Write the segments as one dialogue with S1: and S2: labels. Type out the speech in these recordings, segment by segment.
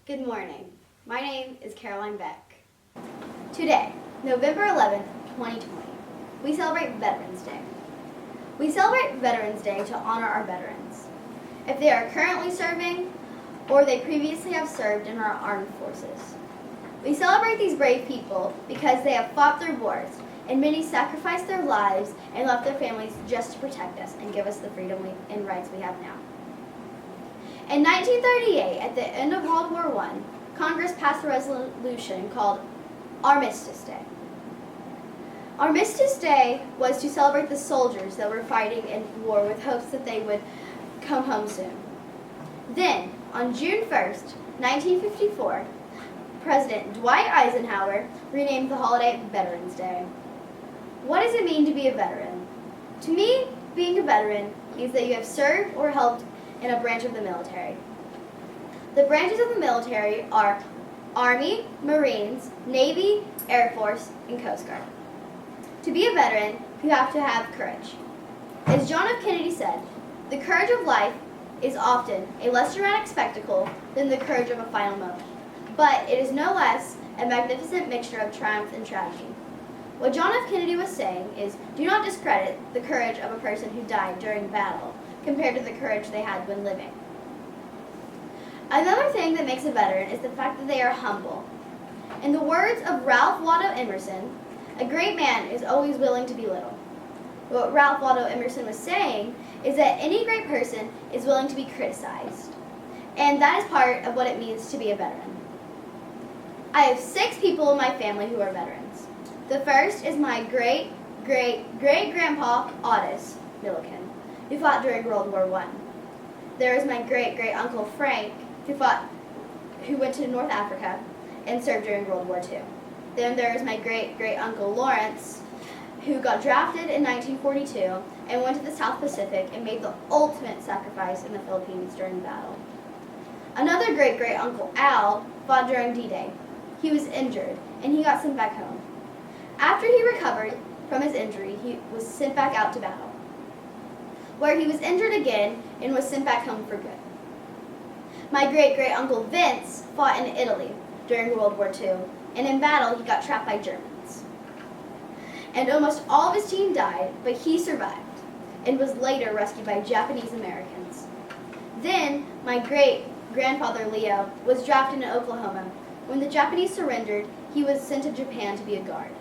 S1: Good morning. My name is Caroline Beck. Today, November 11th, 2020, we celebrate Veterans Day. We celebrate Veterans Day to honor our veterans. If they are currently serving or they previously have served in our armed forces. We celebrate these brave people because they have fought through wars and many sacrificed their lives and left their families just to protect us and give us the freedom and rights we have now. In 1938, at the end of World War I, Congress passed a resolution called Armistice Day. Armistice Day was to celebrate the soldiers that were fighting in war with hopes that they would come home soon. Then, on June 1st, 1954, President Dwight Eisenhower renamed the holiday Veterans Day. What does it mean to be a veteran? To me, being a veteran means that you have served or helped in a branch of the military. The branches of the military are Army, Marines, Navy, Air Force, and Coast Guard. To be a veteran, you have to have courage. As John F. Kennedy said, the courage of life is often a less dramatic spectacle than the courage of a final moment, but it is no less a magnificent mixture of triumph and tragedy. What John F. Kennedy was saying is, do not discredit the courage of a person who died during battle compared to the courage they had when living. Another thing that makes a veteran is the fact that they are humble. In the words of Ralph Waldo Emerson, a great man is always willing to be little. What Ralph Waldo Emerson was saying is that any great person is willing to be criticized. And that is part of what it means to be a veteran. I have 6 people in my family who are veterans. The first is my great-great-great-grandpa, Otis Milliken, who fought during World War I. There is my great-great-uncle Frank, who went to North Africa and served during World War II. Then there is my great-great-uncle Lawrence, who got drafted in 1942 and went to the South Pacific and made the ultimate sacrifice in the Philippines during battle. Another great-great-uncle Al fought during D-Day. He was injured and he got sent back home. After he recovered from his injury, he was sent back out to battle, where he was injured again and was sent back home for good. My great-great-uncle Vince fought in Italy during World War II, and in battle he got trapped by Germans. And almost all of his team died, but he survived and was later rescued by Japanese Americans. Then my great-grandfather Leo was drafted in Oklahoma. When the Japanese surrendered, he was sent to Japan to be a guard.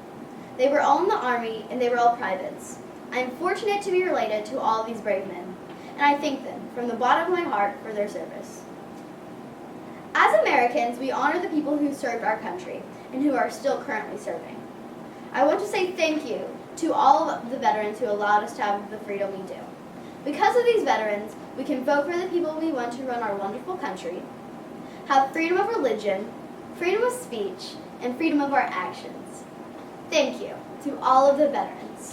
S1: They were all in the Army and they were all privates. I am fortunate to be related to all of these brave men, and I thank them from the bottom of my heart for their service. As Americans, we honor the people who served our country and who are still currently serving. I want to say thank you to all of the veterans who allowed us to have the freedom we do. Because of these veterans, we can vote for the people we want to run our wonderful country, have freedom of religion, freedom of speech, and freedom of our actions. Thank you to all of the veterans.